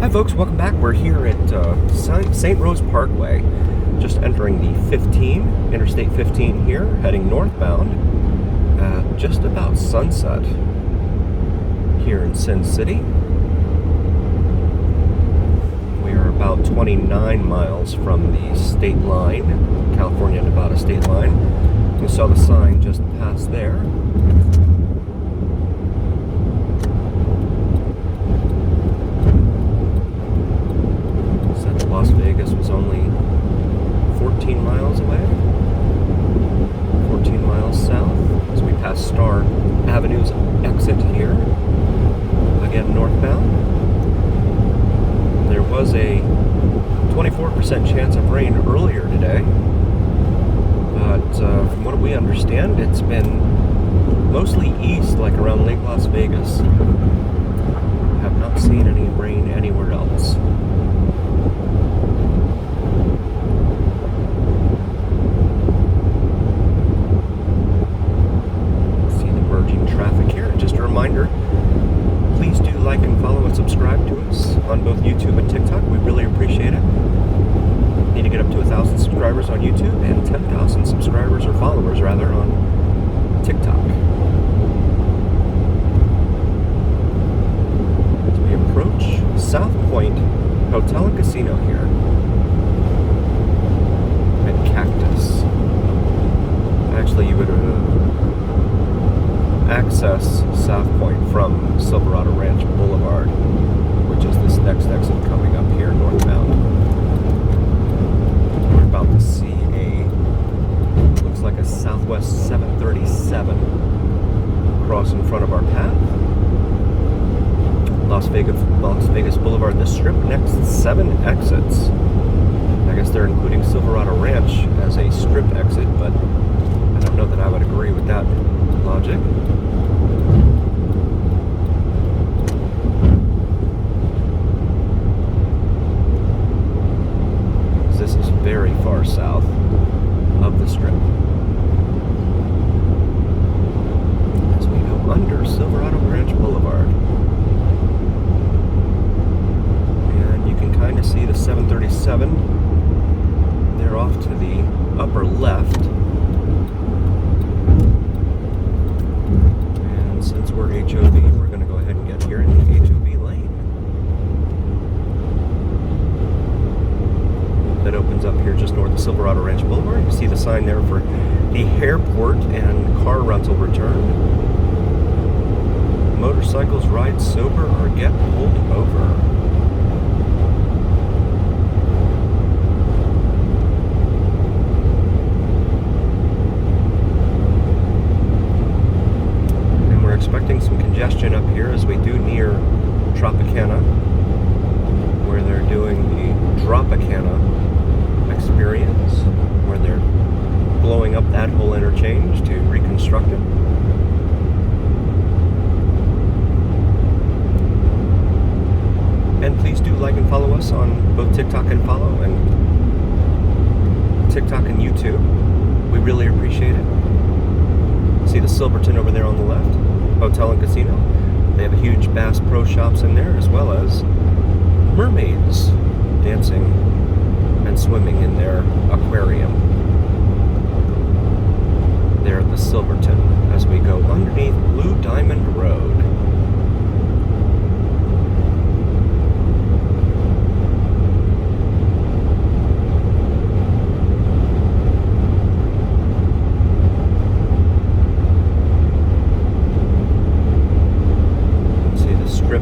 Hi folks, welcome back. We're here at St. Rose Parkway, just entering the Interstate 15 here, heading northbound at just about sunset here in Sin City. We are about 29 miles from the state line, California-Nevada state line. We saw the sign just past there. Las Vegas was only 14 miles away, 14 miles south, as we pass Star Avenue's exit here, again northbound. There was a 24% chance of rain earlier today, but from what we understand, it's been mostly east, like around Lake Las Vegas. Have not seen any rain anywhere else. Reminder, please do like and follow and subscribe to us on both YouTube and TikTok. We really appreciate it. Need to get up to 1,000 subscribers on YouTube and 10,000 subscribers or followers rather on TikTok. As we approach South Point Hotel and Casino here at Cactus. Actually, you would access South Point from Silverado Ranch Boulevard, which is this next exit coming up here northbound. We're about to see looks like a Southwest 737 cross in front of our path. Las Vegas Boulevard, the Strip, next 7 exits. I guess they're including Silverado Ranch as a Strip exit, but I don't know that I would agree with that logic. This is very far south of the Strip. As we go under Silverado Ranch Boulevard. And you can kind of see the 737. They're off to the upper left. Since we're HOV, we're going to go ahead and get here in the HOV lane. That opens up here just north of Silverado Ranch Boulevard. You see the sign there for the airport and car rental return. Motorcycles ride sober or get pulled over. Expecting some congestion up here as we do near Tropicana, where they're doing the Dropicana experience, where they're blowing up that whole interchange to reconstruct it. And please do like and follow us on both TikTok and YouTube. We really appreciate it. See the Silverton over there on the left? Hotel and Casino. They have a huge Bass Pro Shops in there, as well as mermaids dancing and swimming in their aquarium there at the Silverton as we go underneath Blue Diamond Road.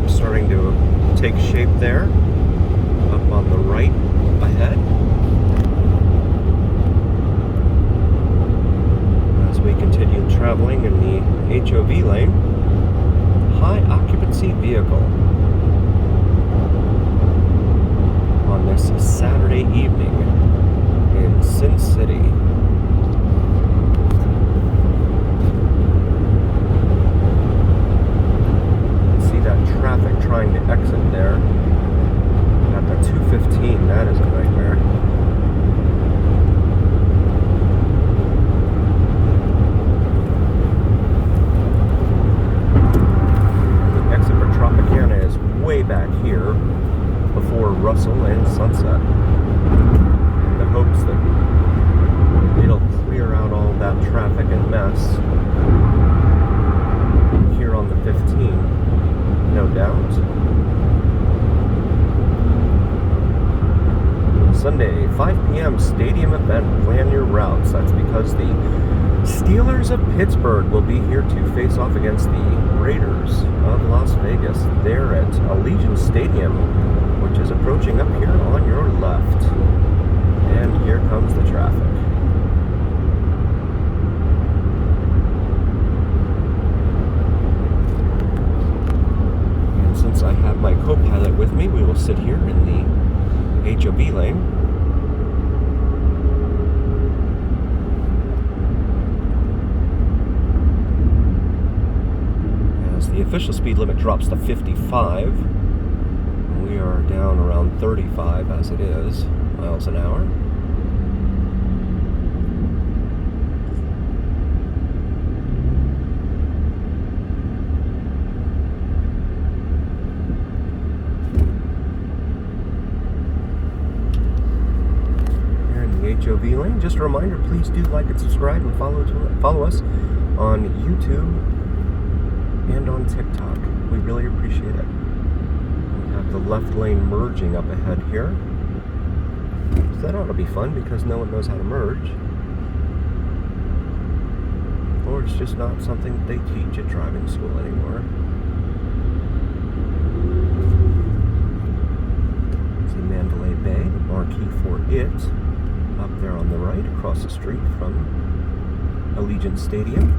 Starting to take shape there, up on the right ahead. As we continue traveling in the HOV lane, high occupancy vehicle on this Saturday evening in Sin City. Traffic trying to exit there at the 215. That is a nightmare. The exit for Tropicana is way back here before Russell and Sunset, in the hopes that it'll clear out all that traffic and mess here on the 15th, no doubt. Sunday, 5 p.m. stadium event. Plan your routes. That's because the Steelers of Pittsburgh will be here to face off against the Raiders of Las Vegas. They're at Allegiant Stadium, which is approaching up here on your left. And here comes the traffic. And since I have my co-pilot with me, we will sit here in the HOV lane. As the official speed limit drops to 55, we are down around 35 as it is, miles an hour. HOV lane. Just a reminder, please do like and subscribe and follow us on YouTube and on TikTok. We really appreciate it. We have the left lane merging up ahead here. So that ought to be fun because no one knows how to merge. Or it's just not something that they teach at driving school anymore. See Mandalay Bay, the marquee for it. Up there on the right, across the street from Allegiant Stadium,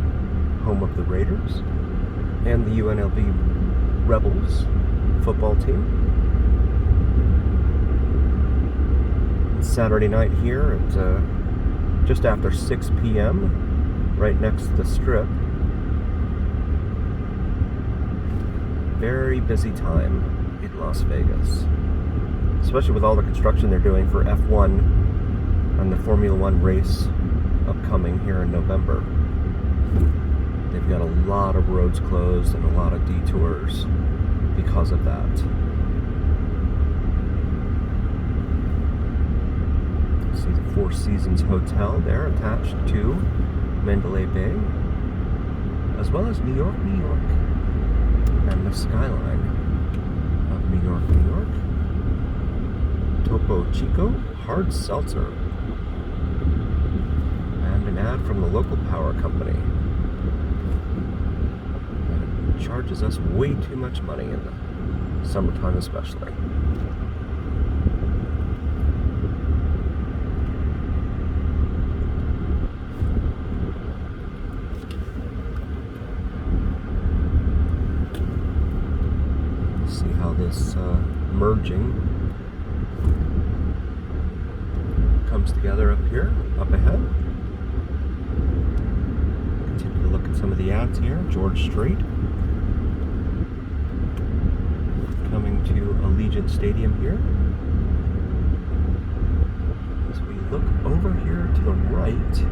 home of the Raiders and the UNLV Rebels football team. It's Saturday night here at just after 6 p.m. right next to the Strip. Very busy time in Las Vegas, especially with all the construction they're doing for F1 and the Formula One race upcoming here in November. They've got a lot of roads closed and a lot of detours because of that. See the Four Seasons Hotel there attached to Mandalay Bay, as well as New York, New York, and the skyline of New York, New York. Topo Chico Hard Seltzer. An ad from the local power company. And it charges us way too much money in the summertime especially. See how this merging comes together up here, up ahead. Look at some of the ads here. George Strait coming to Allegiant Stadium here. As we look over here to the right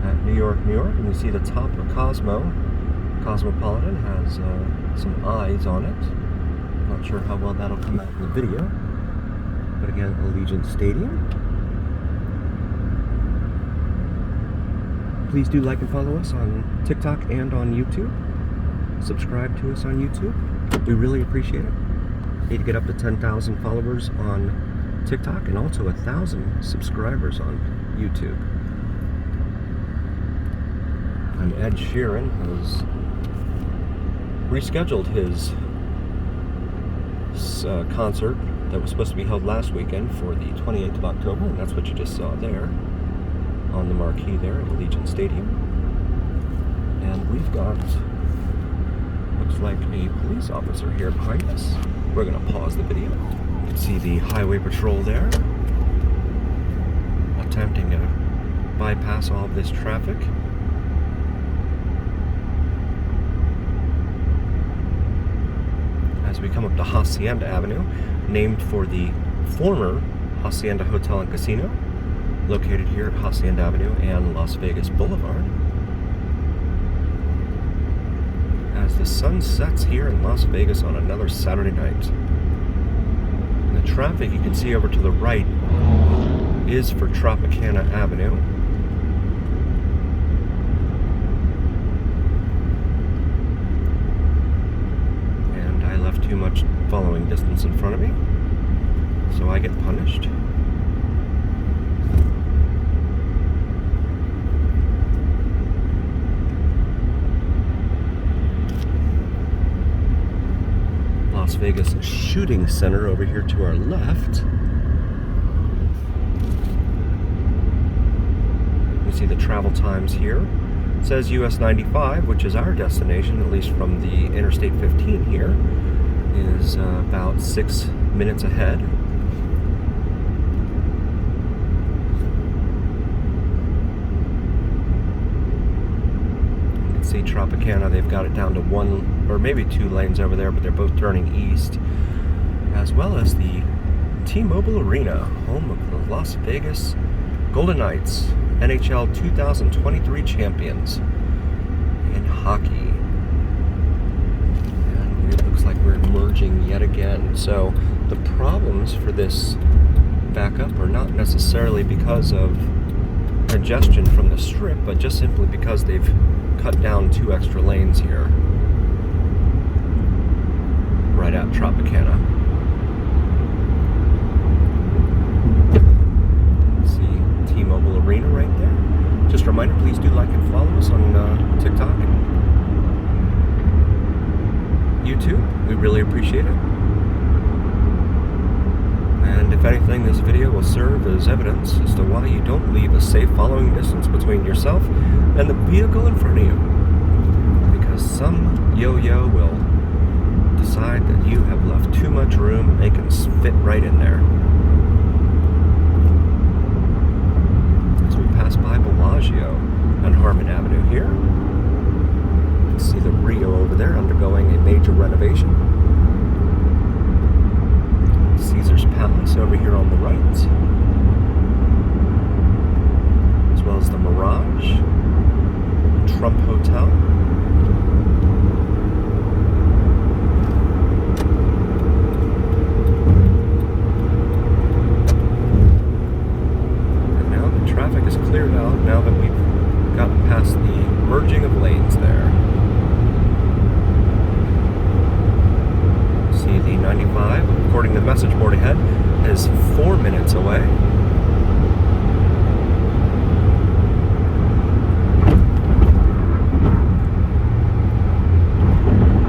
at New York, New York, and you see the top of Cosmopolitan has some eyes on it. Not sure how well that'll come out in the video, but again, Allegiant Stadium. Please do like and follow us on TikTok and on YouTube. Subscribe to us on YouTube. We really appreciate it. Need to get up to 10,000 followers on TikTok and also 1,000 subscribers on YouTube. And Ed Sheeran has rescheduled his concert that was supposed to be held last weekend for the 28th of October, and that's what you just saw there on the marquee there at Allegiant Stadium. And we've got, looks like a police officer here behind us. We're going to pause the video. You can see the highway patrol there attempting to bypass all of this traffic. As we come up to Hacienda Avenue, named for the former Hacienda Hotel and Casino, located here at Hacienda Avenue and Las Vegas Boulevard. As the sun sets here in Las Vegas on another Saturday night. traffic you can see over to the right is for Tropicana Avenue. And I left too much following distance in front of me, so I get punished. Las Vegas Shooting Center over here to our left. You see the travel times here. It says US 95, which is our destination, at least from the Interstate 15 here, is about 6 minutes ahead. You can see Tropicana, they've got it down to 1 or maybe 2 lanes over there, but they're both turning east, as well as the T-Mobile Arena, home of the Las Vegas Golden Knights, NHL 2023 champions in hockey. And it looks like we're merging yet again. So the problems for this backup are not necessarily because of congestion from the strip, but just simply because they've cut down 2 extra lanes here right at Tropicana. See T-Mobile Arena right there. Just a reminder, please do like and follow us on TikTok and YouTube. We really appreciate it. And if anything, this video will serve as evidence as to why you don't leave a safe following distance between yourself and the vehicle in front of you. Because some yo-yo will decide that you have left too much room and they can fit right in there. As we pass by Bellagio on Harmon Avenue here, you can see the Rio over there undergoing a major renovation. Caesar's Palace over here on the right, as well as the Mirage, Trump Hotel. And now the traffic is cleared out now that we've gotten past the merging of lanes there. See the 95, according to the message board ahead, is 4 minutes away.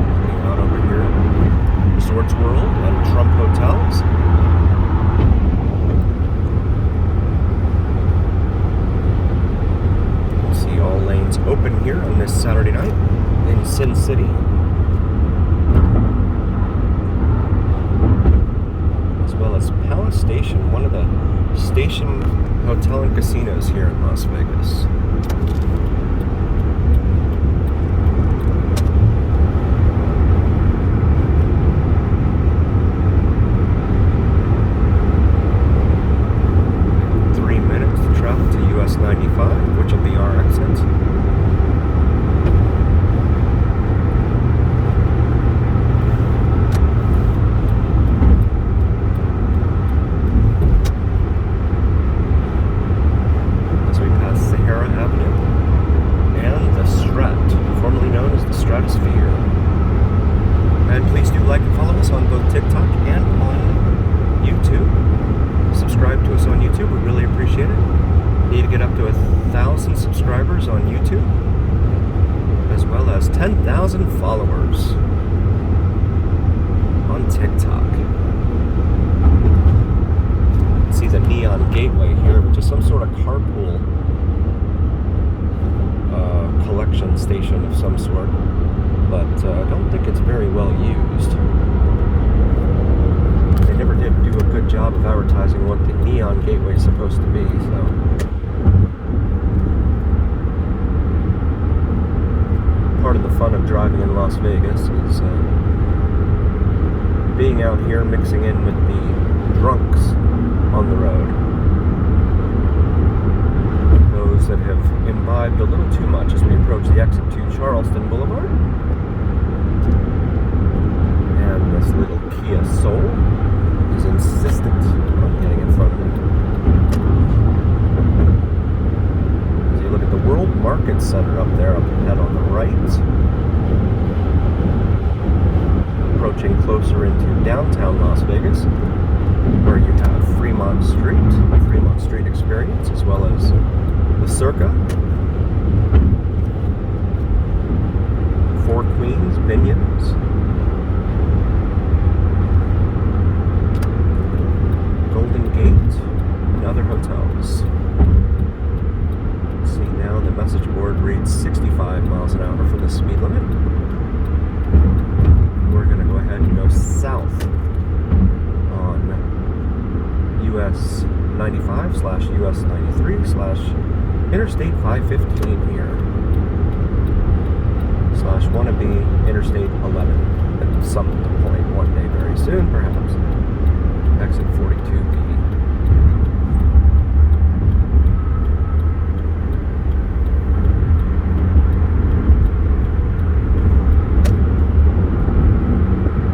Looking out over here, Resorts World and Trump Hotels. See all lanes open here on this Saturday night in Sin City. Palace Station, one of the station hotel and casinos here in Las Vegas. To travel to US 95, which will be our exit. As we pass Sahara Avenue and the Strat, formerly known as the Stratosphere. And please do like and follow us on both TikTok and on YouTube. Subscribe to us on YouTube, we really appreciate it. Need to get up to 1,000 subscribers on YouTube, as well as 10,000 followers on TikTok. See the Neon Gateway here, which is some sort of carpool collection station of some sort, but I don't think it's very well used. They never did do a good job of advertising what the Neon Gateway is supposed to be, so. Part of the fun of driving in Las Vegas is being out here mixing in with the drunks on the road. Those that have imbibed a little too much as we approach the exit to Charleston Boulevard. And this little Kia Soul is insisting inching closer into downtown Las Vegas, where you have Fremont Street experience, as well as the Circa, Four Queens, Binions, Golden Gate, and other hotels. See now the message board reads 65 miles an hour for the speed limit. We're going to go ahead and go south on US 95/US 93/Interstate 515 here. /wannabe Interstate 11 at some point one day very soon, perhaps. Exit 42B.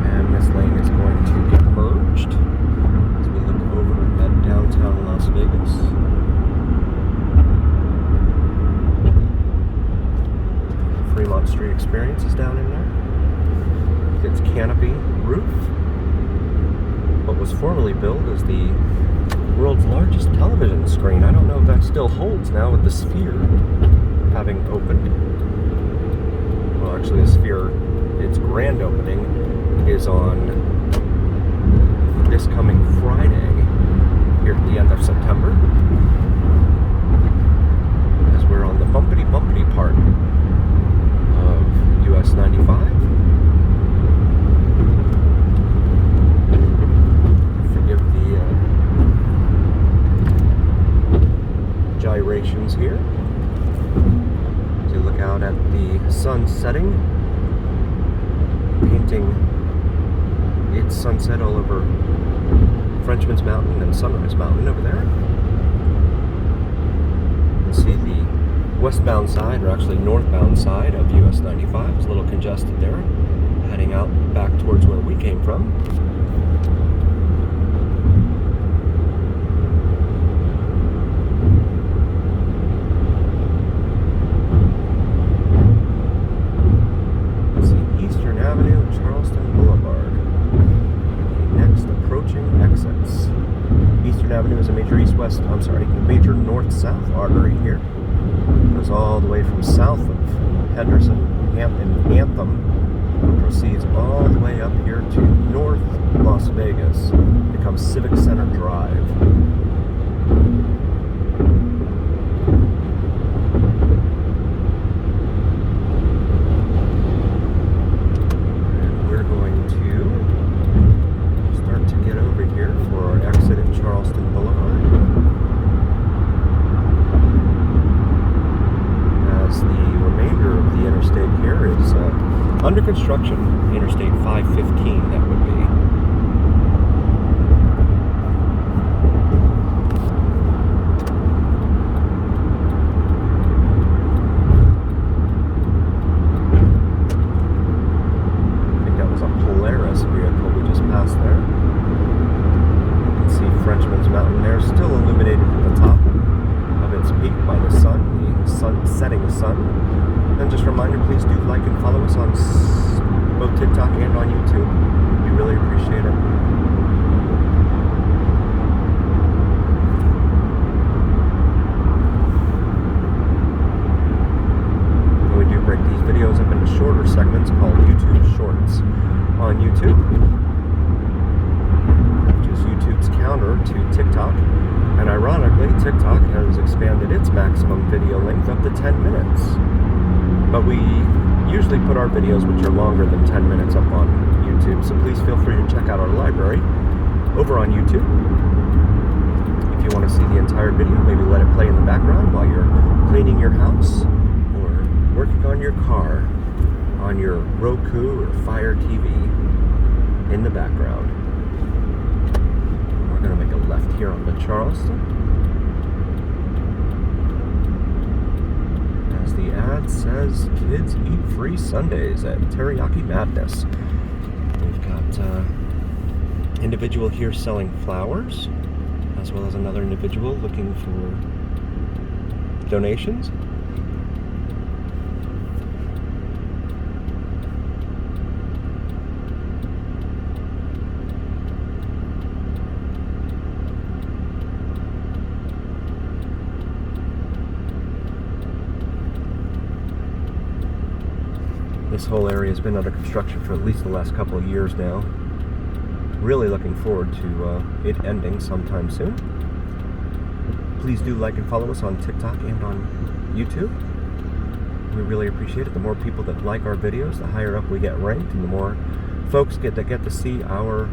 And this lane is going to get merged as we look over at downtown Las Vegas. Fremont Street experience is down in there. It's canopy roof. What was formerly billed as the world's largest television screen. I don't know if that still holds now with the Sphere having opened. Well, actually, the Sphere, its grand opening is on this coming Friday, here at the end of September, as we're on the bumpity part of US 95. Forgive the gyrations here. As you look out at the sun setting, painting its sunset all over Frenchman's Mountain and Sunrise Mountain over there. You can see the westbound side, or actually northbound side of US 95 is a little congested there, heading out back towards where we came from. Let's see, Eastern Avenue and Charleston Boulevard. The next approaching exits. Eastern Avenue is a major major north-south artery here. Goes all the way from south of Henderson and Anthem, proceeds all the way up here to North Las Vegas, becomes Civic Center Drive. And we're going to start to get over here for our exit at Charleston Boulevard. The remainder of the interstate here is under construction. Interstate 515, that would be. I think that was a Polaris vehicle we just passed there. You can see Frenchman's Mountain there, still illuminated at the top of its peak by the sun. Setting sun. And just a reminder, please do like and follow us on both TikTok and on YouTube. We really appreciate it. And we do break these videos up into shorter segments called YouTube Shorts on YouTube, which is YouTube's counter to TikTok. And ironically, TikTok has expanded its maximum video length up to 10 minutes. But we usually put our videos, which are longer than 10 minutes, up on YouTube. So please feel free to check out our library over on YouTube. If you want to see the entire video, maybe let it play in the background while you're cleaning your house or working on your car, on your Roku or Fire TV in the background. We're going to make a left here on the Charleston. As the ad says, kids eat free Sundays at Teriyaki Madness. We've got individual here selling flowers, as well as another individual looking for donations. This whole area has been under construction for at least the last couple of years now. Really looking forward to it ending sometime soon. Please do like and follow us on TikTok and on YouTube. We really appreciate it. The more people that like our videos, the higher up we get ranked, and the more folks get to see our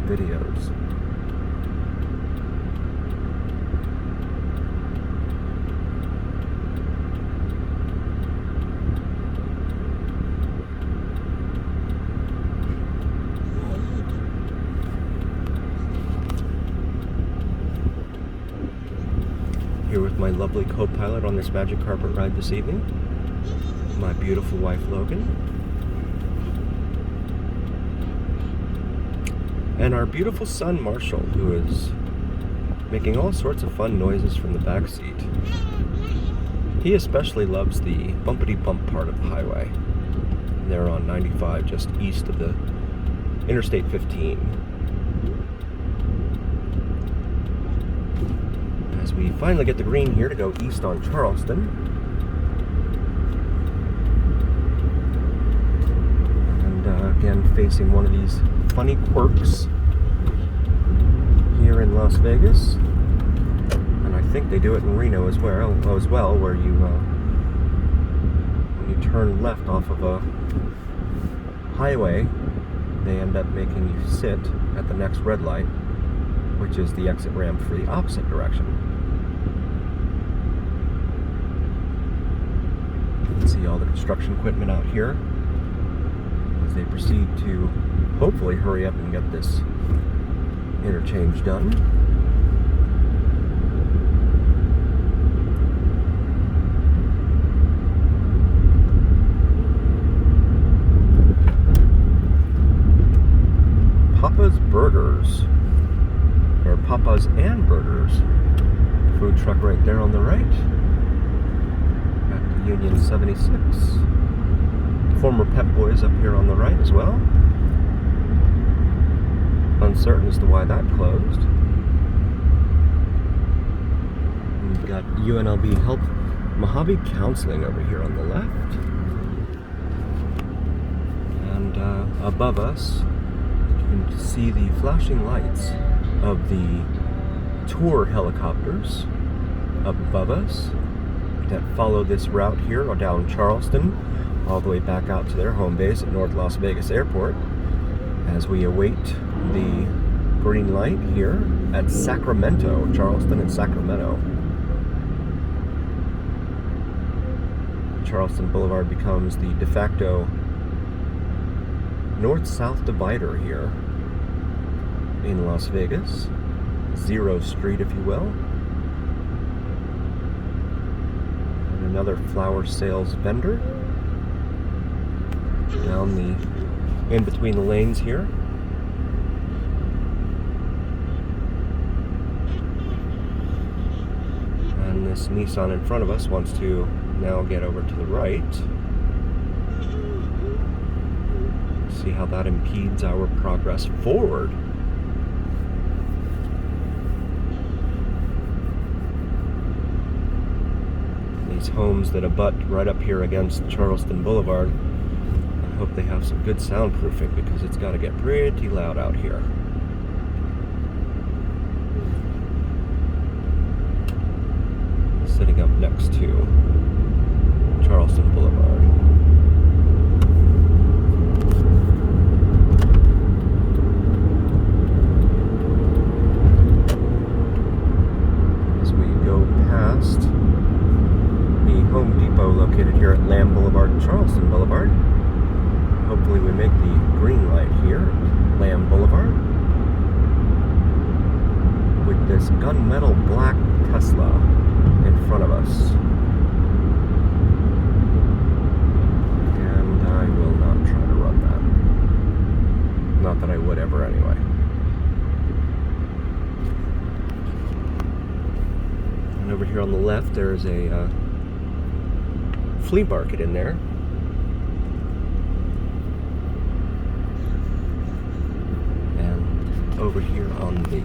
videos. Here with my lovely co-pilot on this magic carpet ride this evening, my beautiful wife Logan, and our beautiful son Marshall, who is making all sorts of fun noises from the back seat. He especially loves the bumpity-bump part of the highway. They're on 95, just east of the Interstate 15. As we finally get the green here to go east on Charleston. And again, facing one of these funny quirks here in Las Vegas. And I think they do it in Reno as well, where you when you turn left off of a highway, they end up making you sit at the next red light, which is the exit ramp for the opposite direction. You can see all the construction equipment out here as they proceed to hopefully hurry up and get this interchange done. Papa's Burgers, or Papa's and Burgers, food truck right there on the right at the Union 76. Former Pep Boys up here on the right as well. Uncertain as to why that closed. We've got UNLV Health Mojave Counseling over here on the left. And above us, you can see the flashing lights of the tour helicopters up above us that follow this route here or down Charleston all the way back out to their home base at North Las Vegas Airport as we await the green light here at Sacramento, Charleston and Sacramento. Charleston Boulevard becomes the de facto north-south divider here in Las Vegas. Zero Street, if you will. And another flower sales vendor down the in between the lanes here. And this Nissan in front of us wants to now get over to the right. See how that impedes our progress forward. These homes that abut right up here against Charleston Boulevard, I hope they have some good soundproofing because it's got to get pretty loud out here. Sitting up next to Charleston Boulevard. As we go past the Home Depot located here at Lamb Boulevard and Charleston Boulevard, hopefully we make the green light here at Lamb Boulevard with this gunmetal black Tesla in front of us. And I will not try to run that. Not that I would ever anyway. And over here on the left there's a flea market in there. And over here on the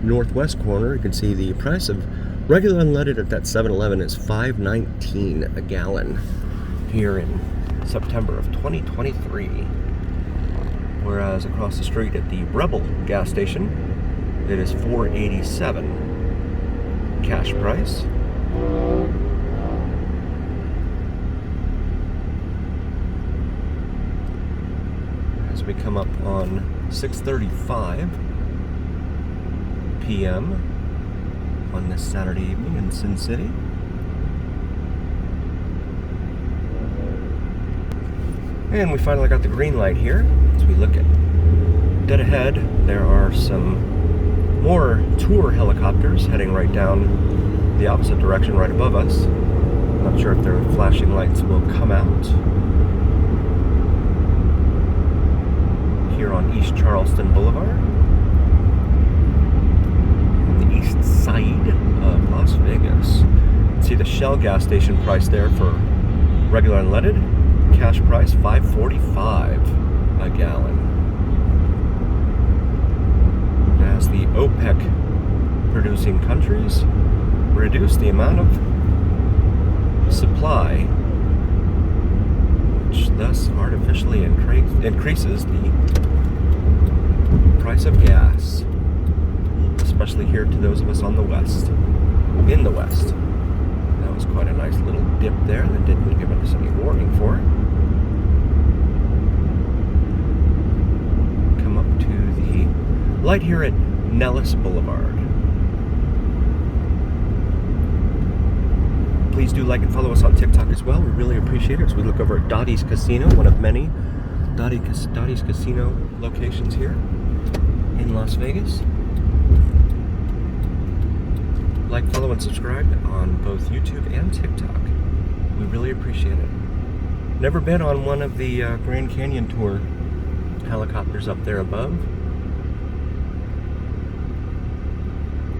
northwest corner, you can see the price of regular unleaded at that 7-Eleven is $5.19 a gallon here in September of 2023. Whereas across the street at the Rebel gas station, it is $4.87 cash price. As we come up on 6:35 p.m. on this Saturday evening in Sin City. And we finally got the green light here. As we look at dead ahead, there are some more tour helicopters heading right down the opposite direction right above us. I'm not sure if their flashing lights will come out. Here on East Charleston Boulevard, on the east side of Las Vegas. See the Shell gas station price there for regular unleaded. Cash price $5.45 a gallon. As the OPEC producing countries reduce the amount of supply, which thus artificially increases the price of gas, especially here to those of us on the west, in the west. That was quite a nice little dip there that didn't give us any warning for it. Come up to the light here at Nellis Boulevard. Please do like and follow us on TikTok as well. We really appreciate it as we look over at Dottie's Casino, one of many Dottie's Casino locations here in Las Vegas. Like, follow, and subscribe on both YouTube and TikTok. We really appreciate it. Never been on one of the Grand Canyon Tour helicopters up there above.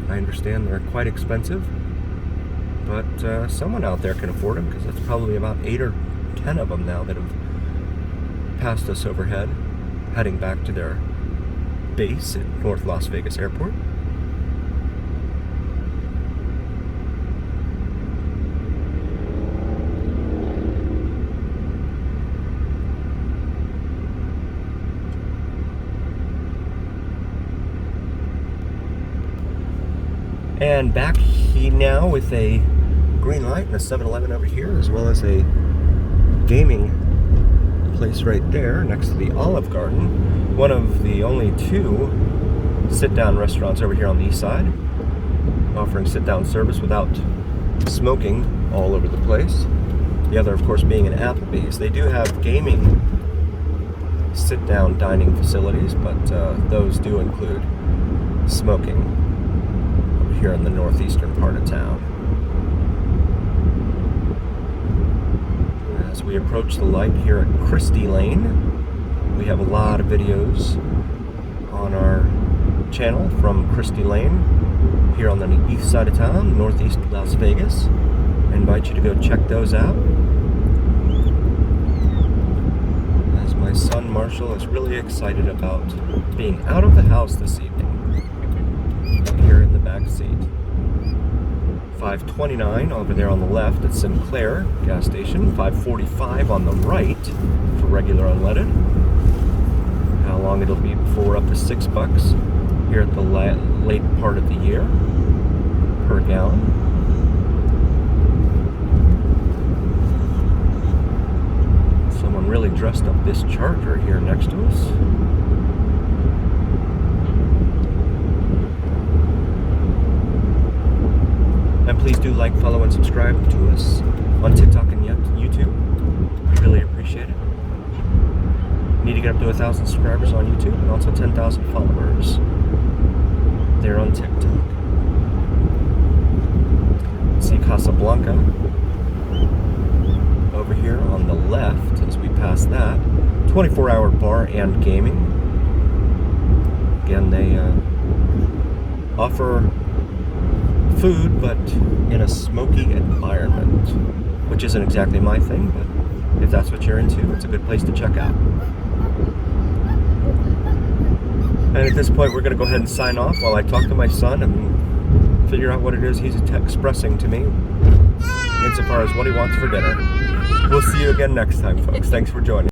I understand they're quite expensive, but someone out there can afford them, because that's probably about 8 or 10 of them now that have passed us overhead, heading back to their base at North Las Vegas Airport. And back now with a green light and a 7-Eleven over here, as well as a gaming place right there next to the Olive Garden. One of the only 2 sit-down restaurants over here on the east side, offering sit-down service without smoking all over the place. The other, of course, being an Applebee's. They do have gaming sit-down dining facilities, but those do include smoking here in the northeastern part of town. As we approach the light here at Christie Lane, we have a lot of videos on our channel from Christie Lane here on the east side of town, northeast Las Vegas. I invite you to go check those out. As my son Marshall is really excited about being out of the house this evening. Here in the back seat. 529 over there on the left at Sinclair gas station. 545 on the right for regular unleaded. How long it'll be before we're up to $6 here at the late part of the year per gallon. Someone really dressed up this Charger here next to us. And please do like, follow, and subscribe to us on TikTok and YouTube. We really appreciate it. We need to get up to 1,000 subscribers on YouTube and also 10,000 followers there on TikTok. See Casablanca over here on the left as we pass that. 24-hour bar and gaming. Again, they offer food, but in a smoky environment, which isn't exactly my thing, but if that's what you're into, it's a good place to check out. And at this point, we're going to go ahead and sign off while I talk to my son and figure out what it is he's expressing to me. insofar as what he wants for dinner. We'll see you again next time, folks. Thanks for joining.